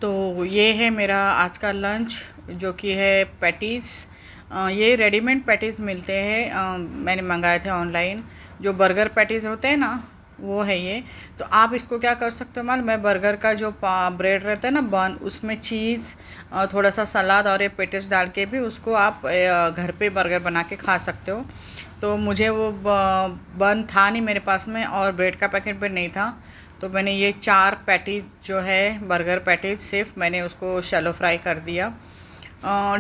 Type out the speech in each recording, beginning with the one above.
तो ये है मेरा आज का लंच, जो कि है पैटीज़। ये रेडीमेड पैटीज़ मिलते हैं, मैंने मंगाए थे ऑनलाइन। जो बर्गर पैटीज़ होते हैं ना, वो है ये। तो आप इसको क्या कर सकते हो मालूम है, बर्गर का जो ब्रेड रहता है ना बन, उसमें चीज़, थोड़ा सा सलाद और ये पेटीज डाल के भी उसको आप घर पे बर्गर बना के खा सकते हो। तो मुझे वो बन था नहीं मेरे पास में, और ब्रेड का पैकेट भी नहीं था। तो मैंने ये 4 पैटीज़ जो है बर्गर पैटीज़, सिर्फ मैंने उसको शैलो फ्राई कर दिया।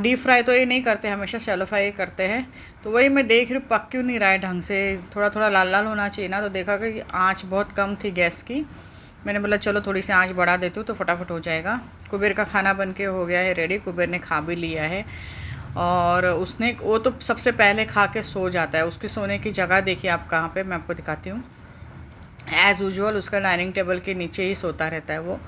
डीप फ्राई तो ये नहीं करते, हमेशा शैलो फ्राई करते हैं। तो वही मैं देख रही हूँ पक क्यों नहीं रहा है ढंग से, थोड़ा थोड़ा लाल लाल होना चाहिए ना। तो देखा कि आँच बहुत कम थी गैस की। मैंने बोला चलो थोड़ी सी आँच बढ़ा देती हूँ तो फटाफट हो जाएगा। कुबेर का खाना बन के हो गया है रेडी, कुबेर ने खा भी लिया है। और उसने वो तो सबसे पहले खा के सो जाता है। उसकी सोने की जगह देखिए आप कहाँ पे, मैं आपको दिखाती हूँ। एज़ यूजुअल उसका डाइनिंग टेबल के नीचे ही सोता रहता है वो।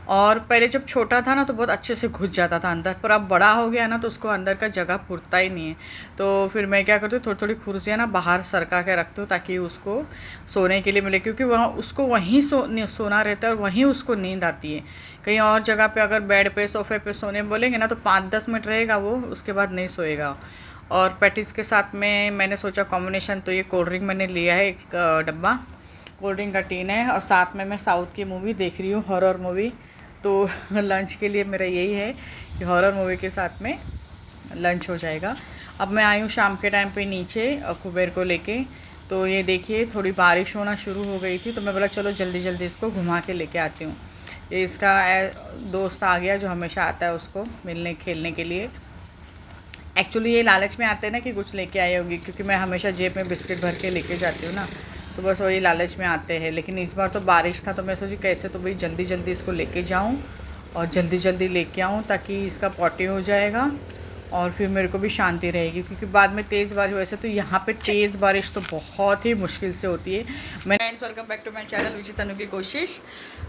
और पहले जब छोटा था ना तो बहुत अच्छे से घुस जाता था अंदर, पर अब बड़ा हो गया ना तो उसको अंदर का जगह पुरता ही नहीं है। तो फिर मैं क्या करती हूँ, थोड़ी थोड़ी कुर्सियाँ ना बाहर सरका के रखती हूँ ताकि उसको सोने के लिए मिले, क्योंकि वहाँ उसको वहीं सोना रहता है और वहीं उसको नींद आती है। कहीं और जगह पे अगर बेड पे सोफे पे सोने बोलेंगे ना तो 5-10 मिनट रहेगा वो, उसके बाद नहीं सोएगा। और पैटीज़ के साथ में मैंने सोचा कॉम्बिनेशन, तो ये कोल्ड ड्रिंक मैंने लिया है, एक डब्बा कोल्ड ड्रिंक का टीन है। और साथ में मैं साउथ की मूवी देख रही हूँ, हॉरर मूवी। तो लंच के लिए मेरा यही है कि हॉरर मूवी के साथ में लंच हो जाएगा। अब मैं आई हूँ शाम के टाइम पे नीचे कुबेर को लेके। तो ये देखिए थोड़ी बारिश होना शुरू हो गई थी, तो मैं बोला चलो जल्दी जल्दी इसको घुमा के लेके आती हूँ। ये इसका दोस्त आ गया जो हमेशा आता है उसको मिलने खेलने के लिए। एक्चुअली ये लालच में आते हैं ना कि कुछ लेके आए होगी, क्योंकि मैं हमेशा जेब में बिस्किट भर के लेके जाती हूँ ना, तो बस वही लालच में आते हैं। लेकिन इस बार तो बारिश था तो मैं सोची कैसे तो भाई जल्दी जल्दी इसको लेके जाऊँ और जल्दी जल्दी लेके आऊँ, ताकि इसका पॉटी हो जाएगा और फिर मेरे को भी शांति रहेगी। क्योंकि बाद में तेज़ बारिश, वैसे तो यहाँ पे तेज़ बारिश तो बहुत ही मुश्किल से होती है। मैं welcome back to my channel which is Anu की कोशिश।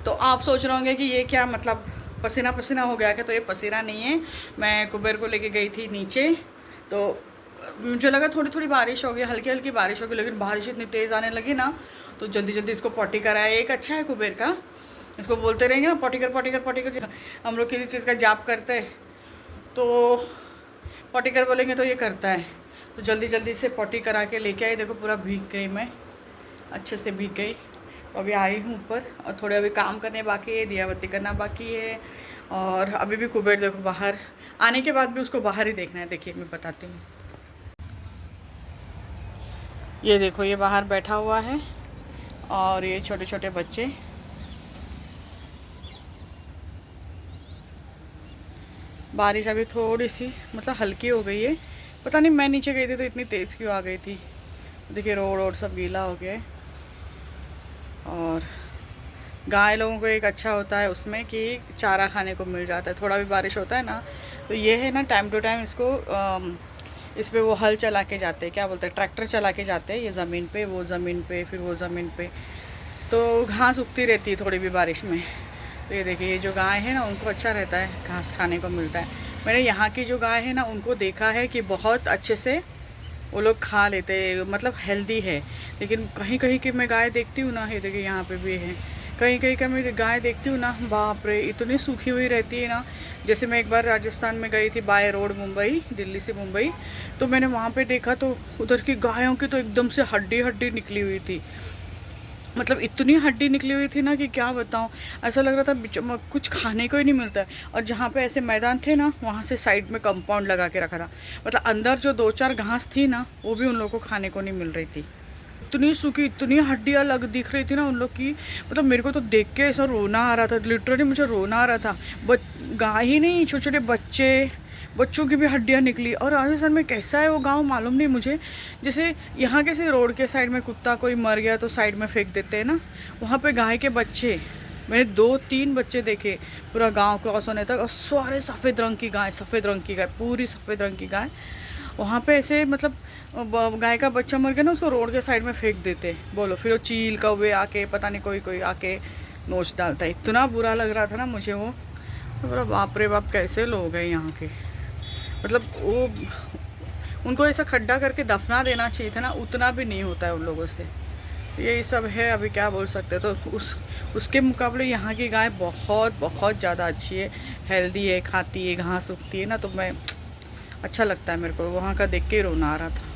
तो आप सोच रहे होंगे कि ये क्या मतलब पसीना पसीना हो गया क्या, तो ये पसीना नहीं है। मैं कुबेर को लेके गई थी नीचे, तो मुझे लगा थोड़ी थोड़ी बारिश होगी, हल्की हल्की बारिश होगी, लेकिन बारिश इतनी तेज़ आने लगी ना तो जल्दी जल्दी इसको पॉटी कराया। एक अच्छा है कुबेर का, इसको बोलते रहेंगे ना पॉटी कर पॉटी कर पॉटी कर। हम लोग किसी चीज़ का जाप करते हैं तो पॉटी कर बोलेंगे तो ये करता है। तो जल्दी जल्दी से पॉटी करा के लेके आई। देखो पूरा भीग गई मैं, अच्छे से भीग गई। अभी आई हूँ ऊपर और थोड़े अभी काम करने बाकी है, दिया बत्ती करना बाकी है। और अभी भी कुबेर देखो बाहर, आने के बाद भी उसको बाहर ही देखना है। देखिए मैं बताती हूँ, ये देखो ये बाहर बैठा हुआ है और ये छोटे छोटे बच्चे। बारिश अभी थोड़ी सी मतलब हल्की हो गई है, पता नहीं मैं नीचे गई थी तो इतनी तेज़ क्यों आ गई थी। देखिए रोड वोड सब गीला हो गया है। और गाय लोगों को एक अच्छा होता है उसमें कि चारा खाने को मिल जाता है, थोड़ा भी बारिश होता है ना तो ये है ना टाइम टू टाइम इसको इस पर वो हल चला के जाते हैं, क्या बोलते हैं, ट्रैक्टर चला के जाते हैं, ये ज़मीन पे वो ज़मीन पे फिर वो ज़मीन पे। तो घास उगती रहती है थोड़ी भी बारिश में। तो ये देखिए ये जो गाय है ना उनको अच्छा रहता है, घास खाने को मिलता है। मैंने यहाँ की जो गाय है ना उनको देखा है कि बहुत अच्छे से वो लोग खा लेते हैं, मतलब हेल्दी है। लेकिन कहीं कहीं की मैं गाय देखती हूँ ना, ये देखिए यहाँ पे भी है, कहीं कहीं का मैं गाय देखती हूँ ना, बाप रे इतनी सूखी हुई रहती है ना। जैसे मैं एक बार राजस्थान में गई थी बाय रोड मुंबई, दिल्ली से मुंबई, तो मैंने वहाँ पे देखा तो उधर की गायों की तो एकदम से हड्डी हड्डी निकली हुई थी। मतलब इतनी हड्डी निकली हुई थी ना कि क्या बताऊँ, ऐसा लग रहा था कुछ खाने को ही नहीं मिलता है। और जहाँ पे ऐसे मैदान थे ना वहाँ से साइड में कंपाउंड लगा के रखा था, मतलब अंदर जो 2-4 घास थी ना वो भी उन लोगों को खाने को नहीं मिल रही थी। इतनी सूखी इतनी हड्डियाँ लग दिख रही थी ना उन लोग की, मतलब मेरे को तो देख के ऐसा रोना आ रहा था, लिटरली मुझे रोना आ रहा था। गाय ही नहीं, छोटे छोटे बच्चों की भी हड्डियाँ निकली। और राजस्थान में कैसा है वो गांव मालूम नहीं मुझे, जैसे यहाँ कैसे रोड के साइड में कुत्ता कोई मर गया तो साइड में फेंक देते हैं ना, वहाँ पे गाय के बच्चे, मैंने 2-3 बच्चे देखे पूरा गांव क्रॉस होने तक। और सारे सफ़ेद रंग की गाय, सफ़ेद रंग की गाय, पूरी सफ़ेद रंग की गाय वहाँ पे ऐसे, मतलब गाय का बच्चा मर गया ना उसको रोड के साइड में फेंक देते। बोलो फिर वो चील कौवे आके पता नहीं कोई कोई आके नोच डालता है। इतना बुरा लग रहा था ना मुझे वो, तो बोला बाप रे बाप कैसे लोग हैं यहाँ के। मतलब वो उनको ऐसा खड्डा करके दफना देना चाहिए था ना, उतना भी नहीं होता है उन लोगों से। यही सब है, अभी क्या बोल सकते हैं। तो उसके मुकाबले यहाँ की गाय बहुत बहुत ज़्यादा अच्छी है, हेल्दी है, खाती है, घास उगती है ना, तो मैं अच्छा लगता है मेरे को। वहाँ का देख के ही रोना आ रहा था।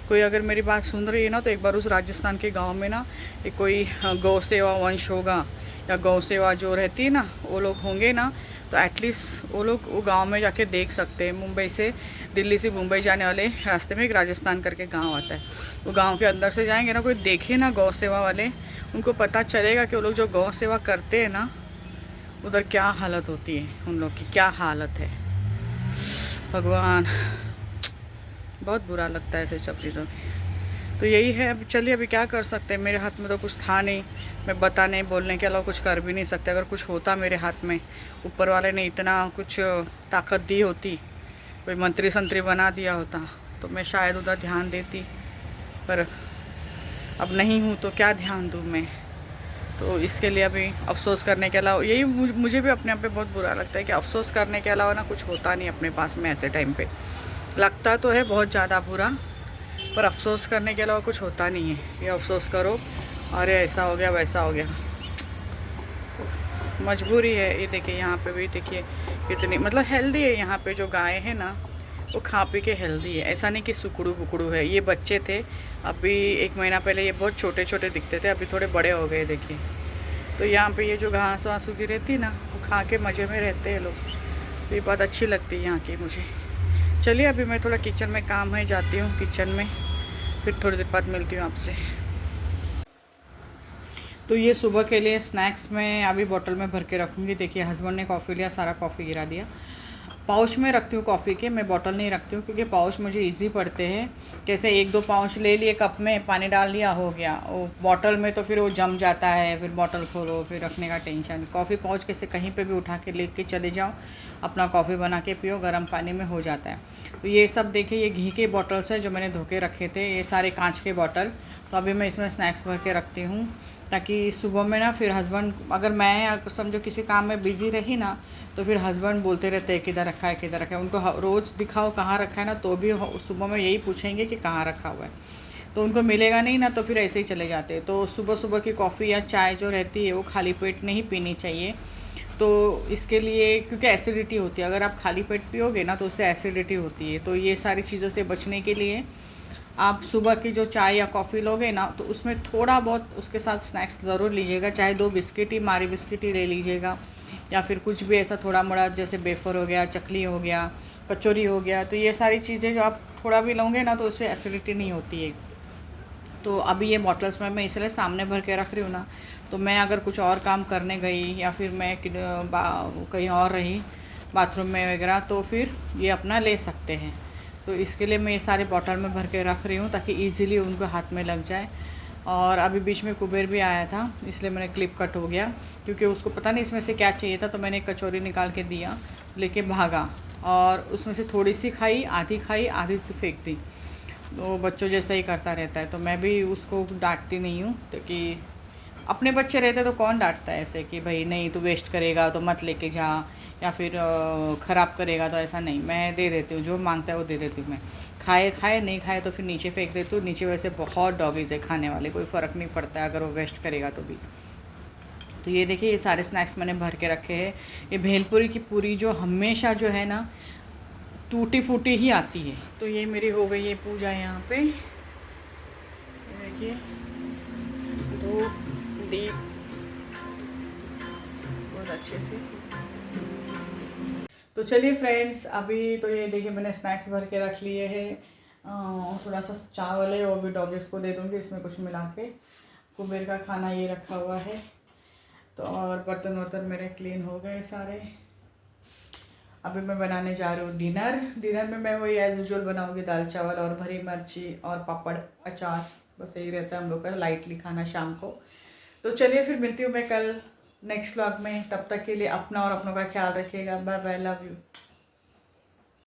कोई अगर मेरी बात सुन रही है ना, तो एक बार उस राजस्थान के गांव में ना एक कोई गौ सेवा वंश होगा या गौ सेवा जो रहती है ना, वो लोग होंगे ना, तो एटलीस्ट वो लोग वो गांव में जाके देख सकते हैं। मुंबई से, दिल्ली से मुंबई जाने वाले रास्ते में एक राजस्थान करके गांव आता है, वो गांव के अंदर से जाएंगे ना, कोई देखे ना गौ सेवा वाले, उनको पता चलेगा कि वो लोग जो गौ सेवा करते हैं ना, उधर क्या हालत होती है, उन लोग की क्या हालत है। भगवान, बहुत बुरा लगता है ऐसे सब चीज़ों की। तो यही है, अब चलिए, अभी क्या कर सकते हैं, मेरे हाथ में तो कुछ था नहीं, मैं बताने बोलने के अलावा कुछ कर भी नहीं सकते। अगर कुछ होता मेरे हाथ में, ऊपर वाले ने इतना कुछ ताकत दी होती, कोई मंत्री संतरी बना दिया होता, तो मैं शायद उधर ध्यान देती, पर अब नहीं हूँ तो क्या ध्यान दूँ मैं। तो इसके लिए अभी अफ़सोस करने के अलावा, यही मुझे भी अपने आप पे बहुत बुरा लगता है कि अफ़सोस करने के अलावा ना कुछ होता नहीं अपने पास में ऐसे टाइम पे। लगता तो है बहुत ज़्यादा बुरा, पर अफ़सोस करने के अलावा कुछ होता नहीं है। ये अफ़सोस करो, अरे ऐसा हो गया वैसा हो गया, मजबूरी है। ये देखिए यहाँ पे भी देखिए कितनी मतलब हेल्दी है यहाँ पे जो गाय है ना, वो खा पी के हेल्दी है। ऐसा नहीं कि सुकड़ू बुकड़ू है। ये बच्चे थे अभी, 1 महीना पहले ये बहुत छोटे छोटे दिखते थे, अभी थोड़े बड़े हो गए देखिए। तो यहाँ पे ये जो घास वास उगी रहती है ना, वो खा के मज़े में रहते हैं लोग। तो ये बात अच्छी लगती है यहाँ की मुझे। चलिए, अभी मैं थोड़ा किचन में काम है, जाती हूँ किचन में, फिर थोड़ी देर बाद मिलती हूँ आपसे। तो ये सुबह के लिए स्नैक्स में अभी बोतल में भर के रखूँगी। देखिए हस्बैंड ने कॉफ़ी लिया, सारा कॉफ़ी गिरा दिया। पाउच में रखती हूँ कॉफ़ी के, मैं बॉटल नहीं रखती हूँ, क्योंकि पाउच मुझे इजी पड़ते हैं। कैसे 1-2 पाउच ले लिए, कप में पानी डाल लिया, हो गया। वो बॉटल में तो फिर वो जम जाता है, फिर बॉटल खोलो, फिर रखने का टेंशन। कॉफ़ी पाउच कैसे कहीं पे भी उठा के ले के चले जाओ, अपना कॉफ़ी बना के पियो, गर्म पानी में हो जाता है। तो ये सब देखिए, ये घी के बॉटल्स है जो मैंने धो के रखे थे, ये सारे कांच के बॉटल। तो अभी मैं इसमें स्नैक्स भर के रखती हूँ, ताकि सुबह में ना फिर हस्बैंड, अगर मैं समझो किसी काम में बिज़ी रही ना, तो फिर हस्बैंड बोलते रहते हैं किधर रखा है किधर रखा है। उनको रोज़ दिखाओ कहाँ रखा है ना, तो भी सुबह में यही पूछेंगे कि कहाँ रखा हुआ है। तो उनको मिलेगा नहीं ना, तो फिर ऐसे ही चले जाते हैं। तो सुबह सुबह की कॉफ़ी या चाय जो रहती है, वो खाली पेट नहीं पीनी चाहिए। तो इसके लिए, क्योंकि एसिडिटी होती है, अगर आप खाली पेट पियोगे ना, तो उससे एसिडिटी होती है। तो ये सारी चीज़ों से बचने के लिए आप सुबह की जो चाय या कॉफ़ी लोगे ना, तो उसमें थोड़ा बहुत उसके साथ स्नैक्स ज़रूर लीजिएगा। चाहे 2 बिस्किट ही, मारी बिस्किट ही ले लीजिएगा, या फिर कुछ भी ऐसा थोड़ा मोड़ा, जैसे वेफर हो गया, चकली हो गया, कचौरी हो गया। तो ये सारी चीज़ें जो आप थोड़ा भी लोगे ना, तो उससे एसिडिटी नहीं होती है। तो अभी ये बॉटल्स में मैं इसलिए सामने भर के रख रही हूँ ना, तो मैं अगर कुछ और काम करने गई, या फिर मैं कहीं और रही बाथरूम में वगैरह, तो फिर ये अपना ले सकते हैं। तो इसके लिए मैं ये सारे बॉटल में भर के रख रही हूँ, ताकि इजीली उनको हाथ में लग जाए। और अभी बीच में कुबेर भी आया था, इसलिए मैंने क्लिप कट हो गया, क्योंकि उसको पता नहीं इसमें से क्या चाहिए था। तो मैंने एक कचौरी निकाल के दिया, लेके भागा, और उसमें से थोड़ी सी खाई, आधी तो फेंक दी। तो बच्चों जैसा ही करता रहता है। तो मैं भी उसको डांटती नहीं हूँ, क्योंकि अपने बच्चे रहते तो कौन डांटता है ऐसे कि भाई नहीं, तू वेस्ट करेगा तो मत लेके जा, या फिर ख़राब करेगा तो ऐसा नहीं। मैं दे देती हूँ, जो मांगता है वो दे देती हूँ मैं। खाए खाए, नहीं खाए तो फिर नीचे फेंक देती हूँ। नीचे वैसे बहुत डॉगीज़ है खाने वाले, कोई फ़र्क नहीं पड़ता है अगर वो वेस्ट करेगा तो भी। तो ये देखिए, ये सारे स्नैक्स मैंने भर के रखे हैं। ये भेलपुरी की पूरी जो हमेशा जो है ना, टूटी फूटी ही आती है। तो ये मेरी हो गई है पूजा यहाँ पे, देखिए, धूप दीप बहुत अच्छे से। तो चलिए फ्रेंड्स, अभी तो ये देखिए मैंने स्नैक्स भर के रख लिए हैं। थोड़ा सा चावल है, वो भी डॉगीज़ को दे दूँगी इसमें कुछ मिला के। कुबेर का खाना ये रखा हुआ है। तो और बर्तन वर्तन मेरे क्लीन हो गए सारे। अभी मैं बनाने जा रही हूँ डिनर में मैं वही एज़ यूजुअल बनाऊँगी, दाल चावल और भरी मिर्ची और पापड़ अचार। बस यही रहता है हम लोग का लाइटली खाना शाम को। तो चलिए, फिर मिलती हूँ मैं कल नेक्स्ट व्लॉग में। तब तक के लिए अपना और अपनों का ख्याल रखिएगा। Bye bye, love you.